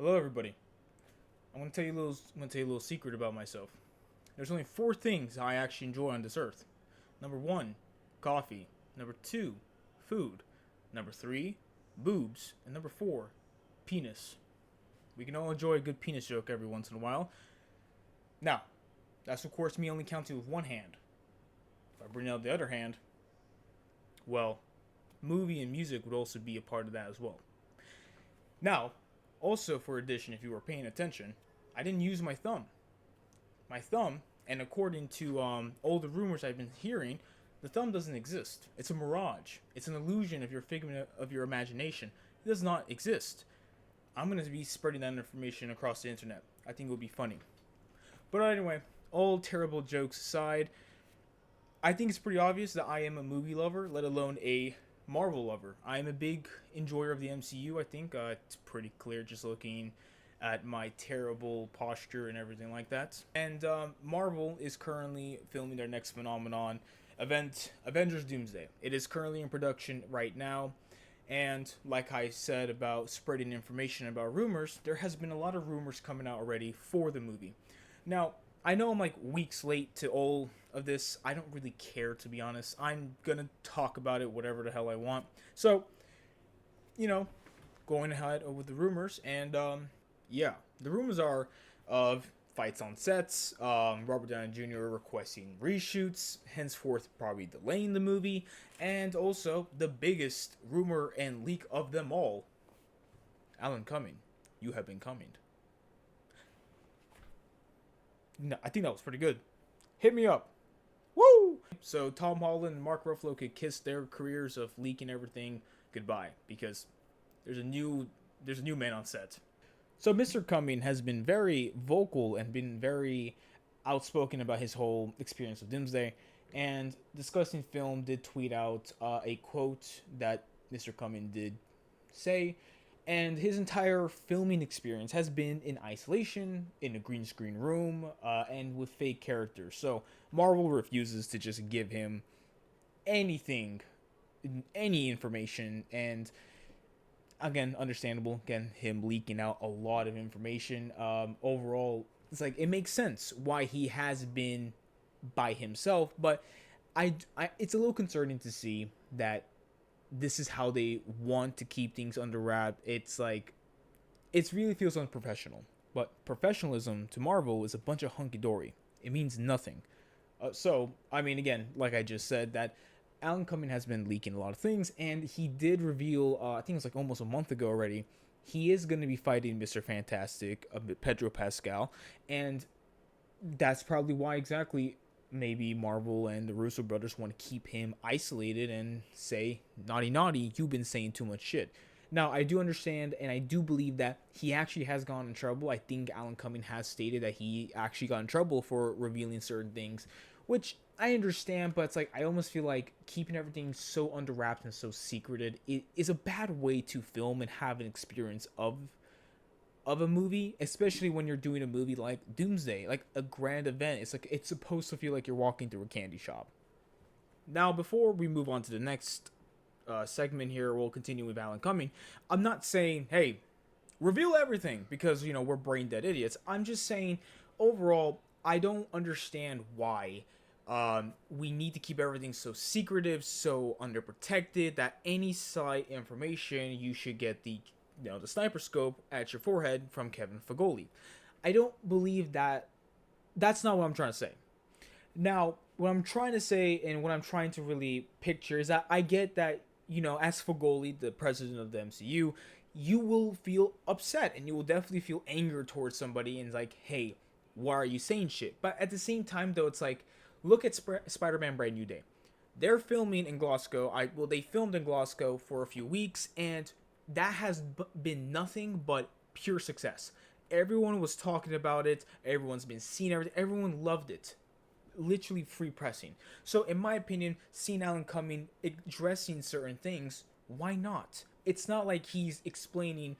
Hello, everybody. I'm gonna tell you a little secret about myself. There's only four things I actually enjoy on this earth. Number one, coffee. Number two, food. Number three, boobs. And number four, penis. We can all enjoy a good penis joke every once in a while. Now, that's of course me only counting with one hand. If I bring out the other hand, well, movie and music would also be a part of that as well. Now, also for addition, if you were paying attention, I didn't use my thumb. My thumb, and according to all the rumors I've been hearing, the thumb doesn't exist. It's a mirage. It's an illusion of your figment of your imagination. It does not exist. I'm gonna be spreading that information across the internet. I think it would be funny. But anyway, all terrible jokes aside, I think it's pretty obvious that I am a movie lover, let alone a Marvel lover. I am a big enjoyer of the MCU. I think it's pretty clear just looking at my terrible posture and everything like that. And Marvel is currently filming their next phenomenon event, Avengers Doomsday. It is currently in production right now. And like I said about spreading information about rumors, there has been a lot of rumors coming out already for the movie. Now, I know I'm like weeks late to all of this. I don't really care, to be honest. I'm gonna talk about it whatever the hell I want. So, you know, going ahead with the rumors, and yeah, the rumors are of fights on sets, Robert Downey Jr. requesting reshoots, henceforth probably delaying the movie, and also the biggest rumor and leak of them all, Alan Cumming, you have been coming. No, I think that was pretty good. Hit me up. Woo! So Tom Holland and Mark Ruffalo could kiss their careers of leaking everything goodbye because there's a new man on set. So Mr. Cumming has been very vocal and been very outspoken about his whole experience of Doomsday. And Disgusting Film did tweet out a quote that Mr. Cumming did say, and his entire filming experience has been in isolation, in a green screen room, and with fake characters. So Marvel refuses to just give him anything, any information, and again, understandable. Again, him leaking out a lot of information. Overall, it's like it makes sense why he has been by himself, but it's a little concerning to see that this is how they want to keep things under wrap. It's like it really feels unprofessional. But professionalism to Marvel is a bunch of hunky dory. It means nothing. So I mean, again, like I just said, that Alan Cumming has been leaking a lot of things, and he did reveal, I think it was like almost a month ago already, he is going to be fighting Mr. Fantastic, Pedro Pascal, and that's probably why exactly maybe Marvel and the Russo brothers want to keep him isolated and say, naughty, naughty, you've been saying too much shit. Now, I do understand, and I do believe that he actually has gone in trouble. I think Alan Cumming has stated that he actually got in trouble for revealing certain things, which I understand, but it's like, I almost feel like keeping everything so under wraps and so secreted is a bad way to film and have an experience of a movie, especially when you're doing a movie like Doomsday, like a grand event. It's like it's supposed to feel like you're walking through a candy shop. Now, before we move on to the next segment here, we'll continue with Alan Cumming. I'm not saying, hey, reveal everything because we're brain dead idiots. I'm just saying, overall, I don't understand why we need to keep everything so secretive, so underprotected that any slight information you should get the sniper scope at your forehead from Kevin Feige. I don't believe that. That's not what I'm trying to say. Now, what I'm trying to say and what I'm trying to really picture is that I get that, as Feige, the president of the MCU, you will feel upset and you will definitely feel anger towards somebody and like, hey, why are you saying shit? But at the same time, though, it's like, look at Spider-Man Brand New Day. They're filming in Glasgow. They filmed in Glasgow for a few weeks, and that has been nothing but pure success. Everyone was talking about it. Everyone's been seeing everything. Everyone loved it. Literally free pressing. So, in my opinion, seeing Alan Cumming addressing certain things, why not? It's not like he's explaining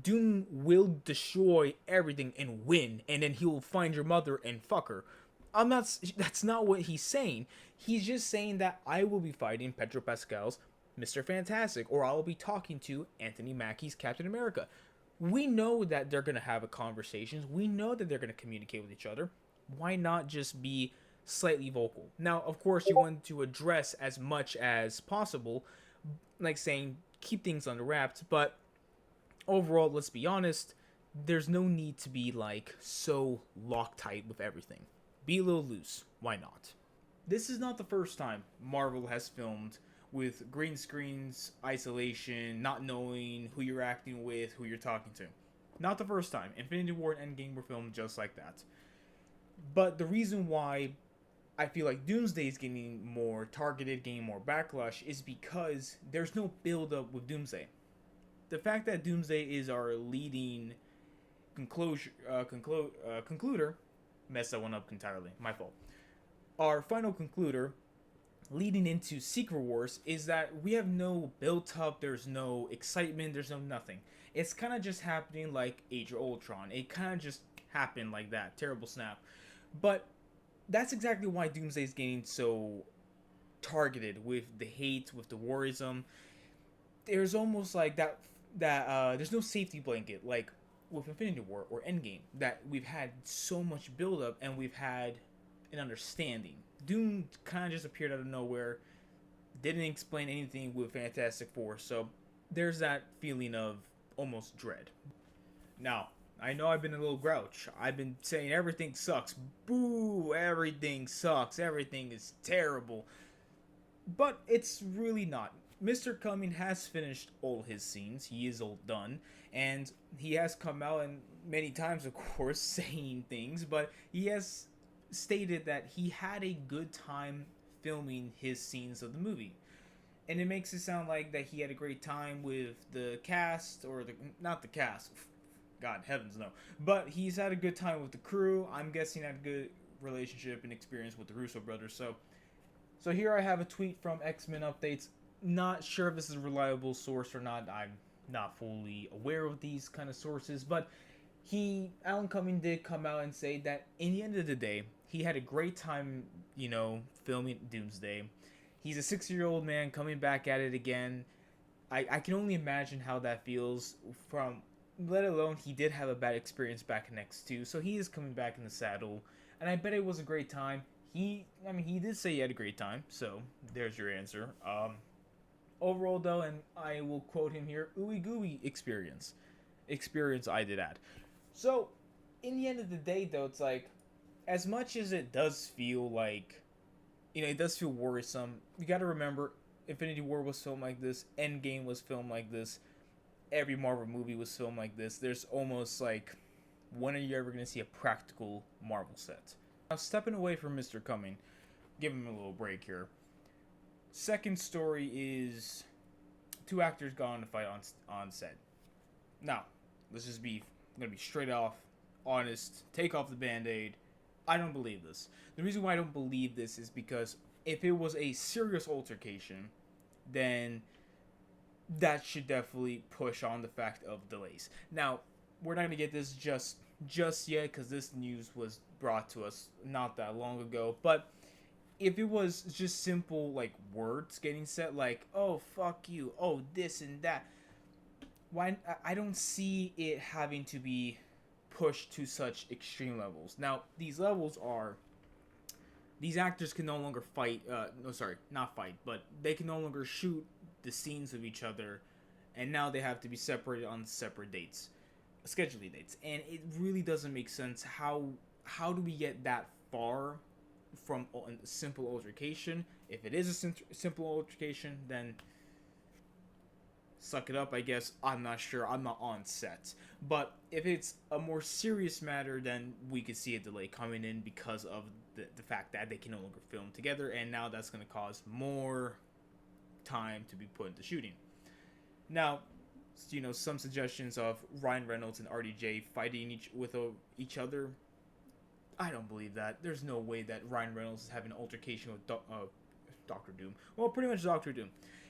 Doom will destroy everything and win, and then he will find your mother and fuck her. I'm not. That's not what he's saying. He's just saying that I will be fighting Pedro Pascal's Mr. Fantastic, or I'll be talking to Anthony Mackie's Captain America. We know that they're going to have a conversations. We know that they're going to communicate with each other. Why not just be slightly vocal? Now, of course, you want to address as much as possible, like saying keep things under wraps, but overall, let's be honest, there's no need to be like so Loctite with everything. Be a little loose. Why not? This is not the first time Marvel has filmed with green screens, isolation, not knowing who you're acting with, who you're talking to. Not the first time. Infinity War and Endgame were filmed just like that. But the reason why I feel like Doomsday is getting more targeted, getting more backlash, is because there's no build up with Doomsday. The fact that Doomsday is our leading concluder, messed that one up entirely. My fault. Our final concluder, leading into Secret Wars, is that we have no built up. There's no excitement. There's no nothing. It's kind of just happening like Age of Ultron. It kind of just happened like that. Terrible snap. But that's exactly why Doomsday is getting so targeted with the hate, with the warism. There's almost like that there's no safety blanket like with Infinity War or Endgame, that we've had so much build up and we've had an understanding. Doom kind of just appeared out of nowhere, didn't explain anything with Fantastic Four, so there's that feeling of almost dread. Now, I know I've been a little grouch. I've been saying everything sucks. Boo, everything sucks. Everything is terrible. But it's really not. Mr. Cumming has finished all his scenes. He is all done. And he has come out and many times, of course, saying things, but he has stated that he had a good time filming his scenes of the movie. And it makes it sound like that he had a great time with the cast, or the not the cast. God heavens no. But he's had a good time with the crew. I'm guessing had a good relationship and experience with the Russo brothers. So here I have a tweet from X-Men Updates. Not sure if this is a reliable source or not. I'm not fully aware of these kind of sources, but Alan Cumming did come out and say that in the end of the day, he had a great time, filming Doomsday. He's a 6-year-old man coming back at it again. I can only imagine how that feels, from let alone he did have a bad experience back in X2, so he is coming back in the saddle, and I bet it was a great time. He did say he had a great time, so there's your answer. Overall, though, and I will quote him here, ooey gooey experience. Experience I did add. So, in the end of the day, though, it's like, as much as it does feel like, it does feel worrisome, you gotta remember, Infinity War was filmed like this, Endgame was filmed like this, every Marvel movie was filmed like this. There's almost like, when are you ever gonna see a practical Marvel set? Now, stepping away from Mr. Cumming, give him a little break here. Second story is two actors gone to fight on set. Now, let's just be, I'm gonna be straight off, honest, take off the band-aid. I don't believe this. The reason why I don't believe this is because if it was a serious altercation, then that should definitely push on the fact of delays. Now, we're not gonna get this just yet because this news was brought to us not that long ago, but if it was just simple like words getting said, like "oh fuck you," "oh this and that," why I don't see it having to be pushed to such extreme levels. Now these levels are, these actors can no longer fight. No, sorry, not fight, but they can no longer shoot the scenes of each other, and now they have to be separated on separate dates, scheduling dates, and it really doesn't make sense. How do we get that far from a simple altercation? If it is a simple altercation, then suck it up, I guess. I'm not sure. I'm not on set. But if it's a more serious matter, then we could see a delay coming in because of the fact that they can no longer film together, and now that's going to cause more time to be put into shooting. Now, some suggestions of Ryan Reynolds and RDJ fighting each other. I don't believe that. There's no way that Ryan Reynolds is having an altercation with Doctor Doom. Well, pretty much Doctor Doom.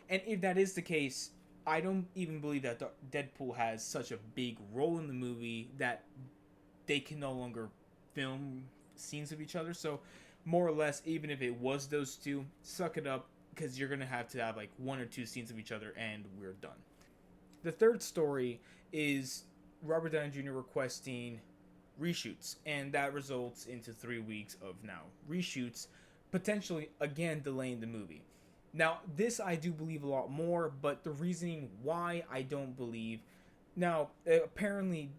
And if that is the case, I don't even believe that Deadpool has such a big role in the movie that they can no longer film scenes of each other. So, more or less, even if it was those two, suck it up, because you're going to have like 1 or 2 scenes of each other and we're done. The third story is Robert Downey Jr. requesting reshoots, and that results into 3 weeks of now reshoots, potentially again delaying the movie. Now, this I do believe a lot more, but the reasoning why I don't believe. Now, apparently,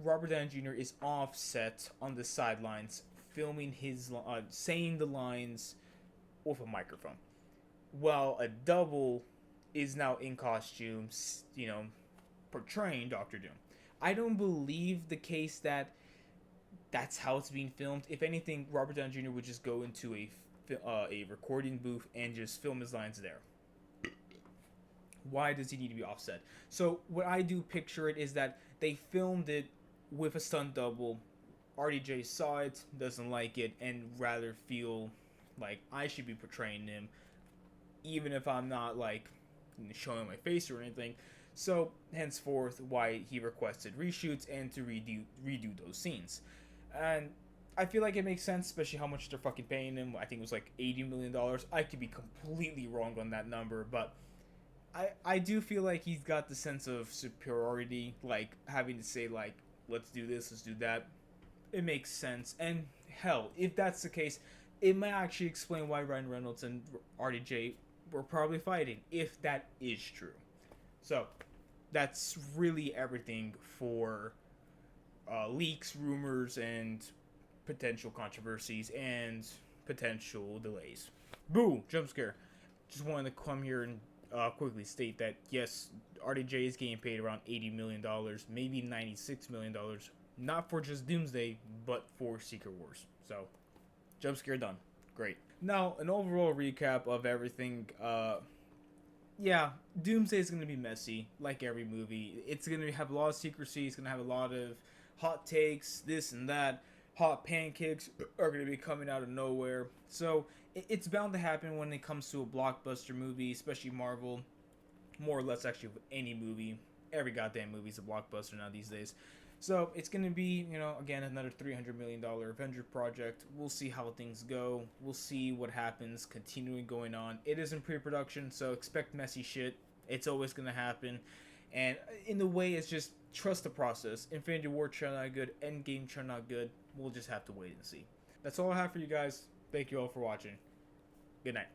Robert Downey Jr. is offset on the sidelines, filming his saying the lines with a microphone, while a double is now in costumes, portraying Doctor Doom. I don't believe the case that that's how it's being filmed. If anything, Robert Downey Jr. would just go into a recording booth and just film his lines there. Why does he need to be offset? So what I do picture it is that they filmed it with a stunt double. RDJ saw it, doesn't like it, and rather feel like I should be portraying him, even if I'm not like showing my face or anything. So henceforth, why he requested reshoots and to redo those scenes. And I feel like it makes sense, especially how much they're fucking paying him. I think it was like $80 million. I could be completely wrong on that number, but I do feel like he's got the sense of superiority, like having to say like, let's do this, let's do that. It makes sense. And hell, if that's the case, it might actually explain why Ryan Reynolds and RDJ were probably fighting, if that is true. So that's really everything for leaks, rumors, and potential controversies and potential delays. Boo! Jump scare. Just wanted to come here and quickly state that yes, RDJ is getting paid around $80 million, maybe $96 million, not for just Doomsday, but for Secret Wars. So, jump scare done. Great. Now, an overall recap of everything. Yeah, Doomsday is going to be messy, like every movie. It's going to have a lot of secrecy. It's going to have a lot of hot takes, this and that. Hot pancakes are going to be coming out of nowhere. So it's bound to happen when it comes to a blockbuster movie, especially Marvel. More or less, actually, with any movie. Every goddamn movie is a blockbuster now these days. So it's going to be, again, another $300 million Avenger project. We'll see how things go. We'll see what happens continuing going on. It is in pre-production, so expect messy shit. It's always going to happen. And in the way, it's just trust the process. Infinity War turned out good. Endgame turned out good. We'll just have to wait and see. That's all I have for you guys. Thank you all for watching. Good night.